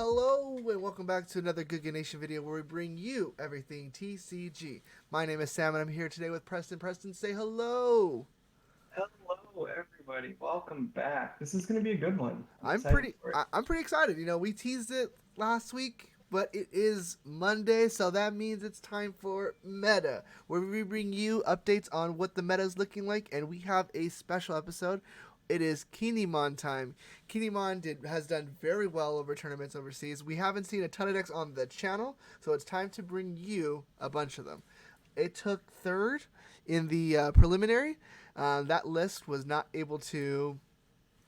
Hello and welcome back to another Good Good Nation video where we bring you everything TCG. My name is Sam and I'm here today with Preston. Preston, say hello. Hello, everybody. Welcome back. This is going to be a good one. I'm I'm excited pretty for it. I, I'm pretty excited. We teased it last week, but it is Monday, so that means it's time for meta, where we bring you updates on what the meta is looking like, and we have a special episode. It is Kinemon time. Has done very well over tournaments overseas. We haven't seen a ton of decks on the channel, so it's time to bring you a bunch of them. It took third in the preliminary. That list was not able to.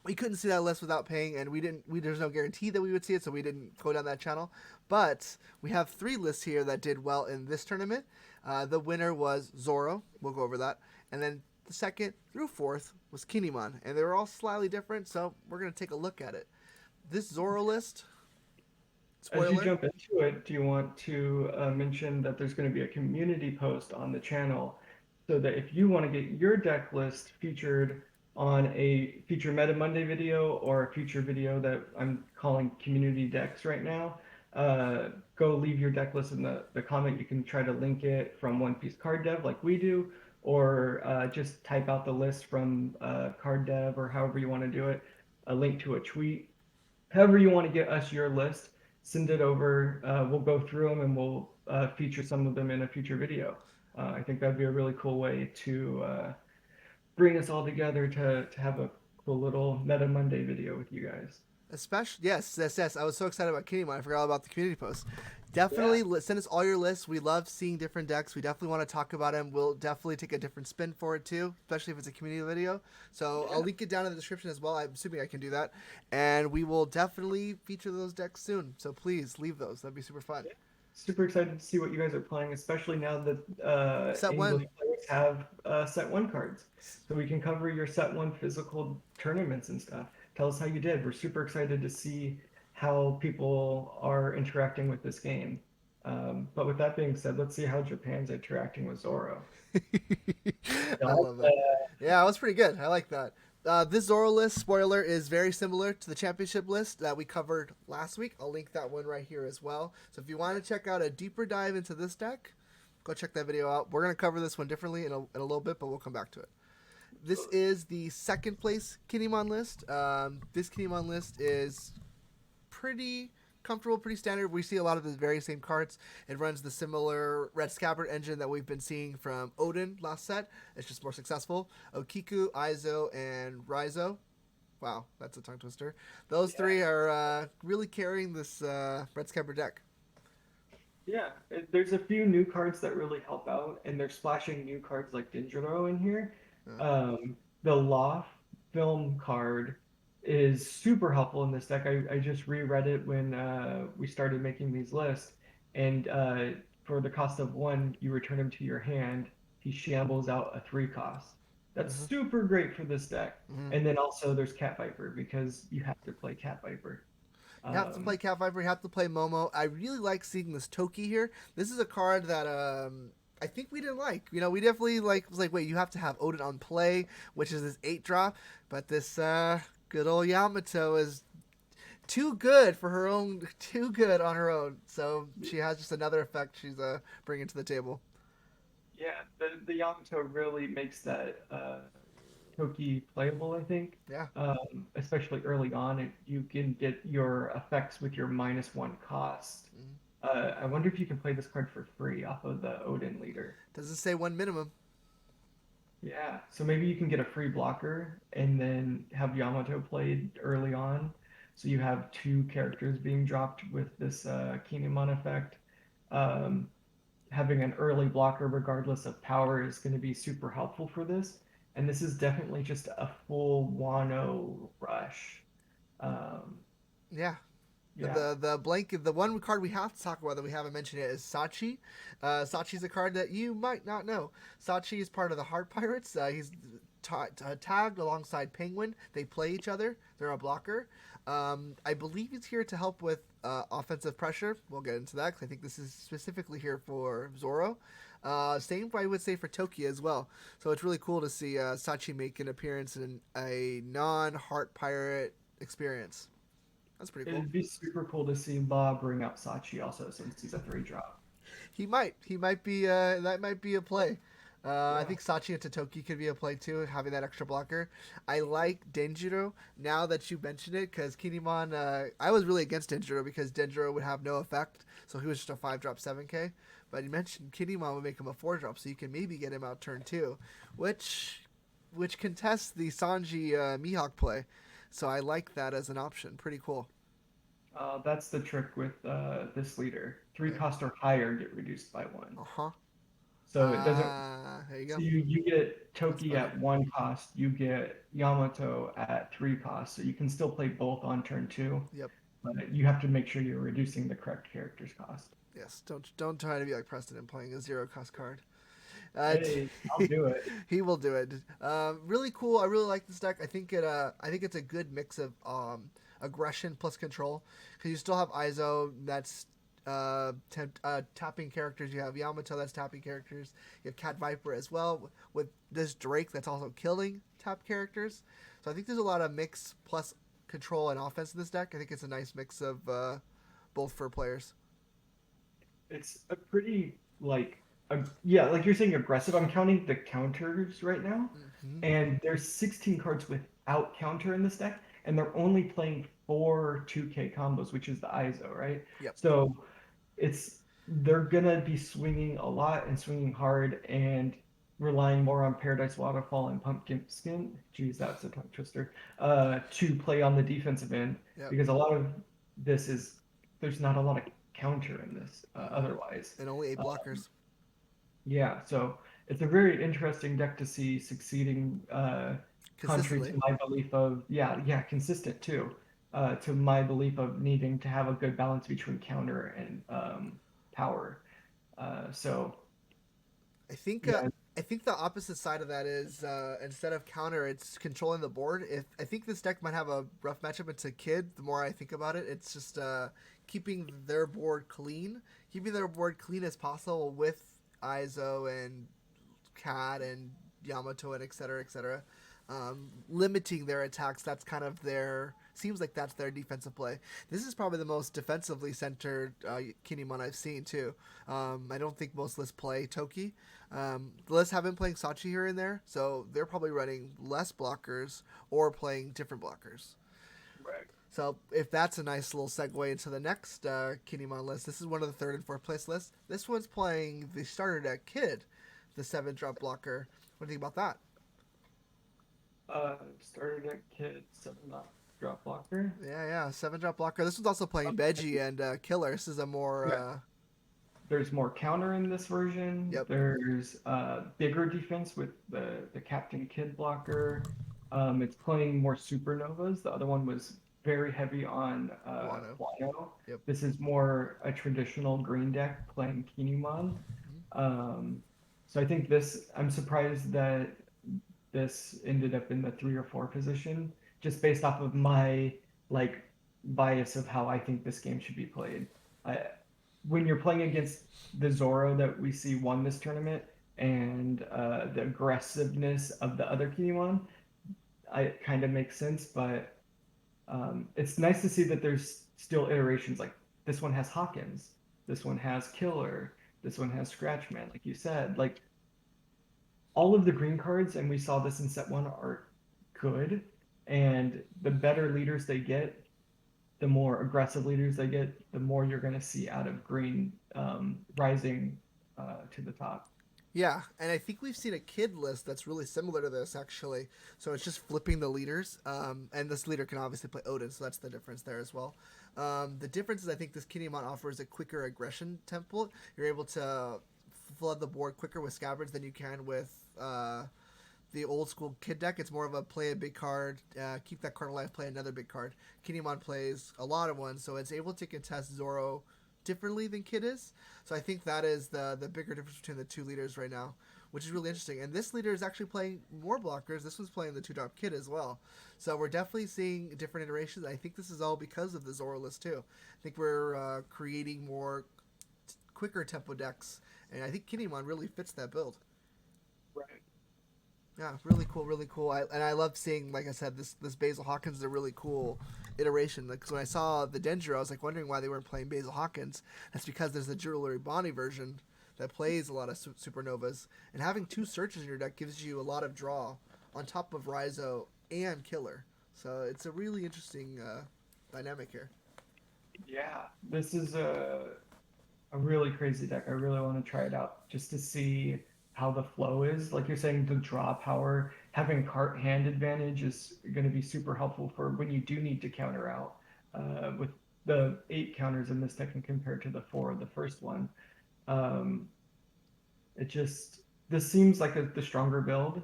We couldn't see that list without paying, and we didn't. There's no guarantee that we would see it, so we didn't go down that channel. But we have three lists here that did well in this tournament. The winner was Zoro. We'll go over that, and then the second through fourth was Kinemon, and they were all slightly different. So we're gonna take a look at it. This Zoro list, As you spoiler. jump into it, do you want to mention that there's going to be a community post on the channel so that if you want to get your deck list featured on a future Meta Monday video or a future video that I'm calling community decks right now, go leave your deck list in the comment. You can try to link it from One Piece Card Dev like we do, or just type out the list from Card Dev or however you want to do it, a link to a tweet. However you want to get us your list, send it over. We'll go through them and we'll feature some of them in a future video. I think that'd be a really cool way to bring us all together to have a cool little Meta Monday video with you guys. Especially, yes. I was so excited about Kinemon. I forgot all about the community post. Yeah, Definitely send us all your lists. We love seeing different decks. We definitely want to talk about them. We'll definitely take a different spin for it too, especially if it's a community video. So I'll yeah, link it down in the description as well. I'm assuming I can do that, and we will definitely feature those decks soon. So please leave those. That'd be super fun. yeah. Super excited to see what you guys are playing, especially now that Set English one. players have set one cards. So we can cover your set one physical tournaments and stuff. Tell us how you did. We're super excited to see how people are interacting with this game. But with that being said, let's see how Japan's interacting with Zoro. I Y'all, love that. Yeah, it was pretty good. I like that. This Zoro list, spoiler, is very similar to the championship list that we covered last week. I'll link that one right here as well. So if you want to check out a deeper dive into this deck, go check that video out. We're going to cover this one differently in a little bit, but we'll come back to it. This is the second place Kinemon list. This Kinemon list is pretty comfortable, pretty standard. We see a lot of the very same cards. It runs the similar Red Scabbard engine that we've been seeing from Oden last set. It's just more successful. Okiku, Aizo, and Raizo. Wow, that's a tongue twister. Those yeah, three are really carrying this Red Scabbard deck. yeah. There's a few new cards that really help out, and they're splashing new cards like Dinjiro in here. Uh, The Loft film card is super helpful in this deck. I just reread it when we started making these lists, and for the cost of one, you return him to your hand. He shambles out a three cost. That's uh-huh. super great for this deck. Mm-hmm. And then also there's Cat Viper because you have to play Cat Viper. You have to play Um, Cat Viper. You have to play Momo. I really like seeing this Toki here. This is a card that I think we didn't like. We definitely was like, wait, you have to have Oden on play, which is this 8 drop. But this good old Yamato is too good for her own, too good on her own. So she has just another effect she's bringing to the table. yeah, the Yamato really makes that Toki playable, I think. Yeah. Especially early on, you can get your effects with your -1 cost. Mm-hmm. I wonder if you can play this card for free off of the Odin leader. Doesn't say one minimum. Yeah, so maybe you can get a free blocker and then have Yamato played early on. So you have two characters being dropped with this Kinemon effect. Um, Having an early blocker, regardless of power, is going to be super helpful for this. And this is definitely just a full Wano rush. Um, Yeah. yeah, The one card we have to talk about that we haven't mentioned yet is Sachi. Sachi's a card that you might not know. Sachi is part of the Heart Pirates. He's tagged alongside Penguin. They play each other. They're a blocker. I believe he's here to help with offensive pressure. We'll get into that because I think this is specifically here for Zoro. Same I would say for Toki as well. So it's really cool to see Sachi make an appearance in a non-Heart Pirate experience. That's pretty cool. It'd be super cool to see Law bring up Sachi also since he's a 3-drop. He might. He might be. That might be a play. I Yeah. think Sachi and Totoki could be a play too, having that extra blocker. I like Denjiro now that you mentioned it, because Kinemon. I was really against Denjiro because Denjiro would have no effect, so he was just a 5-drop 7K. But you mentioned Kinemon would make him a 4-drop, so you can maybe get him out turn 2, which contests the Sanji Mihawk play. So I like that as an option. Pretty cool. That's the trick with this leader. Three Right. cost or higher get reduced by one. Uh huh. So it doesn't. There you So go. you get That's Toki funny. at 1 cost, you get Yamato at 3 cost. So you can still play both on turn 2, Yep. but you have to make sure you're reducing the correct character's cost. Yes, don't try to be like Preston and playing a 0 cost card. Uh, Hey, I'll do it. he will do it. Really cool. I really like this deck. I think it's a good mix of aggression plus control, because you still have Izo that's tapping characters. You have Yamato that's tapping characters. You have Cat Viper as well with this Drake that's also killing tap characters. So I think there's a lot of mix plus control and offense in this deck. I think it's a nice mix of both for players. It's a pretty yeah, like you're saying aggressive. I'm counting the counters right now, Mm-hmm. and there's 16 cards without counter in this deck, and they're only playing 4 2K combos, which is the ISO, right? Yep. So it's they're gonna be swinging a lot and swinging hard and relying more on Paradise Waterfall and Pumpkin Skin. Geez, that's a tongue twister. To play on the defensive end, Yep. because a lot of this is there's not a lot of counter in this Mm-hmm. otherwise. And only 8 Uh, blockers. yeah, so it's a very interesting deck to see succeeding, contrary Consistently. to my belief of yeah, consistent too, to my belief of needing to have a good balance between counter and power. So I think yeah, I think the opposite side of that is instead of counter, it's controlling the board. If I think this deck might have a rough matchup. It's a kid. The more I think about it, it's just keeping their board clean as possible with Izo and Cat and Yamato and etc. etc. Limiting their attacks. That's kind of their seems like that's their defensive play. This is probably the most defensively centered Kinemon I've seen too. I don't think most lists play Toki. The lists have been playing Sachi here and there, so they're probably running less blockers or playing different blockers. right. So if that's a nice little segue into the next Kinemon list, this is one of the third and fourth place lists. This one's playing the starter deck Kid, the 7-drop blocker. What do you think about that? Starter deck kit 7 drop blocker. Yeah, 7-drop blocker. This one's also playing Beji and Killer. This is a more Yeah, there's more counter in this version. yep, There's bigger defense with the Captain Kid blocker. It's playing more supernovas. The other one was very heavy on Wano. Wano. Yep. This is more a traditional green deck playing Kinemon. Mhm. Um, so I think I'm surprised that this ended up in the 3 or 4 position, just based off of my like bias of how I think this game should be played. I, when you're playing against the Zoro that we see won this tournament and the aggressiveness of the other Kinemon, it kind of makes sense. But it's nice to see that there's still iterations. Like this one has Hawkins, this one has Killer, this one has Scratchman. Like you said, like all of the green cards, and we saw this in set one, are good. And the better leaders they get, the more aggressive leaders they get, the more you're going to see out of green rising to the top. Yeah, and I think we've seen a kid list that's really similar to this actually. So it's just flipping the leaders, and this leader can obviously play Oden, so that's the difference there as well. The difference is I think this Kinemon offers a quicker aggression template. You're able to flood the board quicker with scabbards than you can with the old school kid deck. It's more of a play a big card, keep that card alive, play another big card. Kinemon plays a lot of ones, so it's able to contest Zoro differently than Kid is. So I think that is the bigger difference between the two leaders right now, which is really interesting. And this leader is actually playing more blockers. This one's playing the 2-drop Kid as well. So we're definitely seeing different iterations. I think this is all because of the Zoro list too. I think we're creating more quicker tempo decks, and I think Kinemon really fits that build. Right. Yeah, really cool, really cool. And I love seeing, like I said, this Basil Hawkins is a really cool iteration. Because when I saw the Denjiro, I was like wondering why they weren't playing Basil Hawkins. That's because there's the Jewelry Bonnie version that plays a lot of supernovas, and having two searches in your deck gives you a lot of draw on top of Raizo and Killer. So it's a really interesting dynamic here. Yeah, this is a really crazy deck. I really want to try it out just to see how the flow is. Like you're saying, the draw power, having cart hand advantage is going to be super helpful for when you do need to counter out. With the 8 counters in this deck and compared to the 4 of the first one, um, it just this seems like the stronger build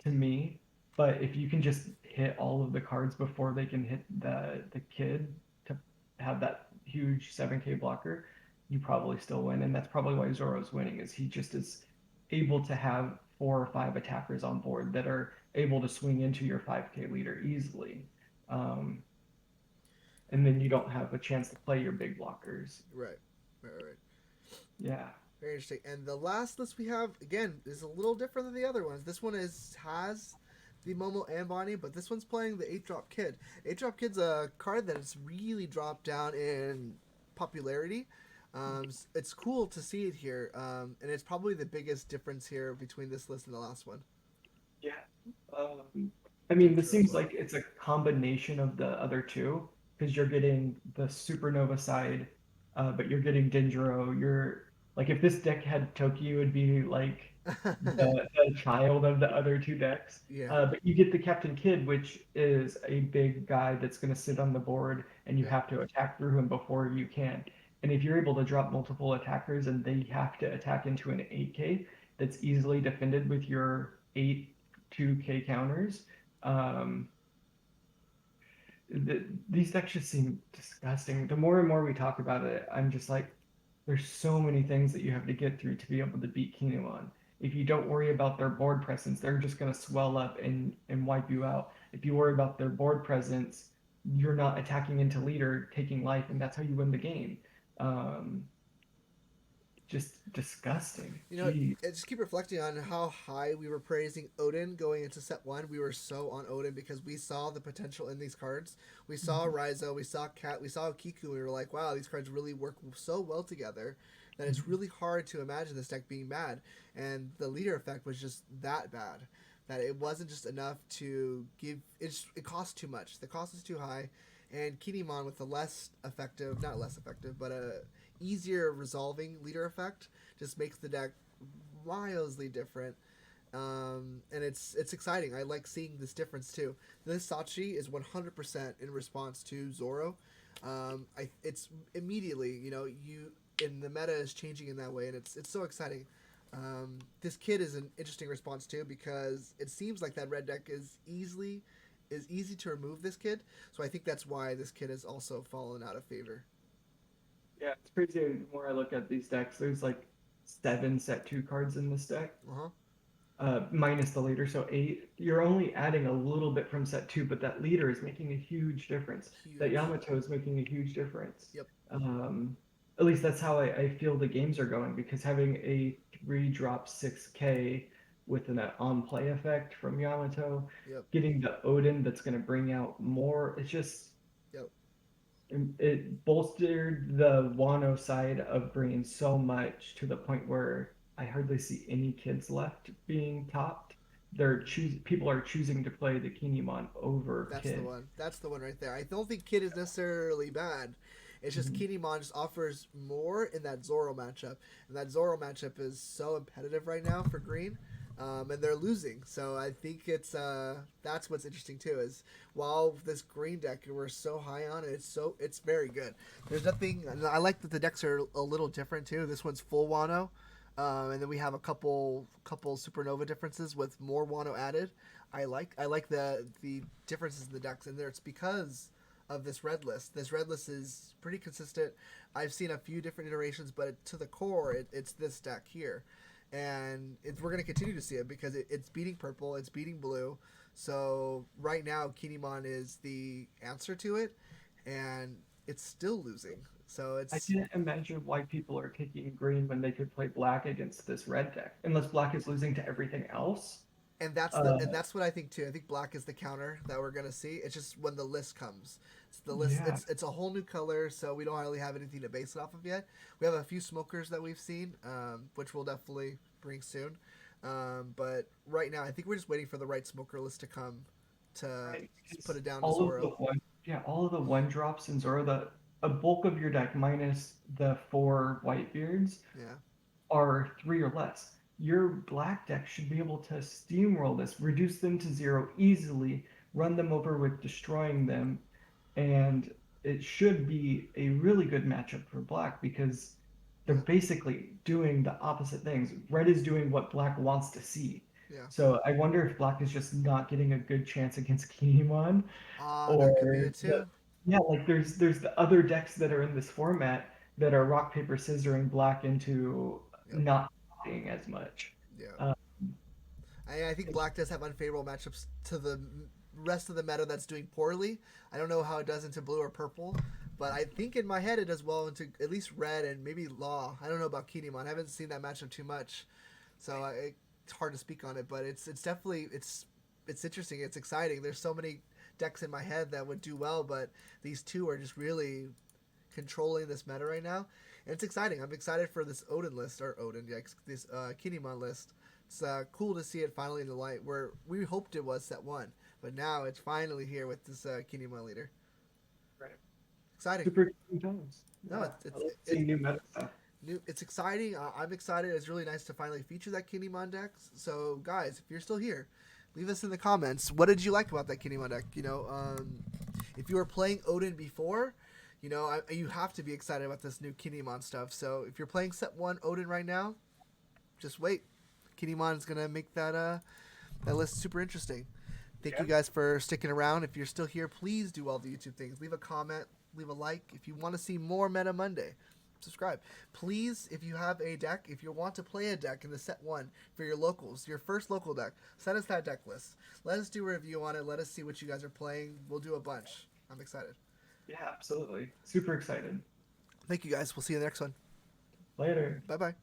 to me. But if you can just hit all of the cards before they can hit the kid to have that huge 7K blocker, you probably still win. And that's probably why Zoro's winning, is he just is able to have 4 or 5 attackers on board that are able to swing into your 5K leader easily. Um, and then you don't have a chance to play your big blockers. Right, right. Yeah. Very interesting. And the last list we have again is a little different than the other ones. This one has the Momo and Bonnie, but this one's playing the 8-drop Kid. 8-drop Kid's a card that has really dropped down in popularity. It's cool to see it here, and it's probably the biggest difference here between this list and the last one. Yeah. I mean, this seems like it's a combination of the other two because you're getting the supernova side, but you're getting Dendro. You're like, if this deck had Tokyo, it would be like the child of the other two decks. Yeah, But you get the Captain Kid, which is a big guy that's going to sit on the board, and you yeah, have to attack through him before you can. And if you're able to drop multiple attackers and they have to attack into an 8K that's easily defended with your 8 2K counters, um, these decks just seem disgusting. The more and more we talk about it, I'm just like, there's so many things that you have to get through to be able to beat Kinemon. If you don't worry about their board presence, they're just going to swell up and wipe you out. If you worry about their board presence, you're not attacking into leader, taking life, and that's how you win the game. Um, just disgusting. You know, Jeez. I just keep reflecting on how high we were praising Oden going into set one. We were so on Oden because we saw the potential in these cards. We saw Mhm. Raizo, we saw Cat, we saw Kiku, and we were like, wow, these cards really work so well together that it's Mhm. really hard to imagine this deck being bad. And the leader effect was just that bad that it wasn't just enough to give. It cost too much. The cost is too high. And Kinemon with a less effective, not less effective, but a easier resolving leader effect just makes the deck wildly different. And it's exciting. I like seeing this difference too. This Sachi is 100% in response to Zoro. It's immediately, you in the meta is changing in that way, and it's so exciting. This kid is an interesting response too because it seems like that red deck is easy to remove this kid. So I think that's why this kid has also fallen out of favor. Yeah, it's crazy. The more I look at these decks, there's like 7 set 2 cards in this deck. Uh huh. Minus the leader, so 8. You're only adding a little bit from set 2, but that leader is making a huge difference. That Huge. Yamato is making a huge difference. Yep. Um, at least that's how I feel the games are going, because having a 3 drop 6K with an on play effect from Yamato, Yep. getting the Oden that's going to bring out more, it's just Yep. it bolstered the Wano side of Green so much to the point where I hardly see any kids left being topped. People are choosing to play the Kinemon over That's the Kid. one. That's the one right there. I don't think Kid is necessarily bad. It's just Mhm. Kinemon just offers more in that Zoro matchup, and that Zoro matchup is so competitive right now for Green, and they're losing. So I think it's that's what's interesting too. Is while this Green deck we're so high on it, it's very good. There's nothing. And I like that the decks are a little different too. This one's full Wano. And then we have a couple supernova differences with more Wano added. I like the differences in the decks, and there it's because of this red list. This red list is pretty consistent. I've seen a few different iterations, but to the core, it's this deck here, and we're gonna continue to see it because it's beating purple, it's beating blue. So right now, Kinemon is the answer to it, and it's still losing. So I it's can't imagine why people are taking green when they could play black against this red deck, unless black is losing to everything else. And that's what I think too. I think black is the counter that we're gonna see. It's just when the list comes. It's the list. Yeah. It's a whole new color, so we don't really have anything to base it off of yet. We have a few smokers that we've seen, which we'll definitely bring soon. But right now, I think we're just waiting for the right smoker list to come to Right. put it down to All of the Zoro. all of the one drops in Zoro, a bulk of your deck minus the four Whitebeards Yeah, are three or less. Your black deck should be able to steamroll this, reduce them to zero easily, run them over with destroying them, and it should be a really good matchup for black because they're yeah, basically doing the opposite things. Red is doing what black wants to see. yeah. So I wonder if black is just not getting a good chance against Kinemon, That could be or it too. yeah, like there's the other decks that are in this format that are rock paper scissoring black into Yep. not playing as much. Yeah. Uh, I think black does have unfavorable matchups to the rest of the meta that's doing poorly. I don't know how it does into blue or purple, but I think in my head it does well into at least red and maybe law. I don't know about Kinemon. I haven't seen that matchup too much, so it's hard to speak on it. But it's definitely it's interesting. It's exciting. There's so many decks in my head that would do well, but these two are just really controlling this meta right now. And it's exciting. I'm excited for this Oden list, or Oden, yeah, this Kinemon list. It's cool to see it finally in the light where we hoped it was set one, but now it's finally here with this Kinemon leader. right. Exciting. Super exciting times. No, Yeah, I love seeing new meta stuff. new. It's exciting. I'm excited. It's really nice to finally feature that Kinemon deck. So, guys, if you're still here, leave us in the comments. What did you like about that Kinemon deck? If you were playing Oden before, you have to be excited about this new Kinemon stuff. So, if you're playing set one Oden right now, just wait. Kinemon is gonna make that list super interesting. Thank you guys for sticking around. If you're still here, please do all the YouTube things. Leave a comment, leave a like. If you want to see more Meta Monday, subscribe. Please, if you have a deck, if you want to play a deck in the set one for your locals, your first local deck, send us that deck list. Let us do a review on it. Let us see what you guys are playing. We'll do a bunch. I'm excited. Yeah, absolutely. Super excited. Thank you guys. We'll see you in the next one. Later. Bye bye.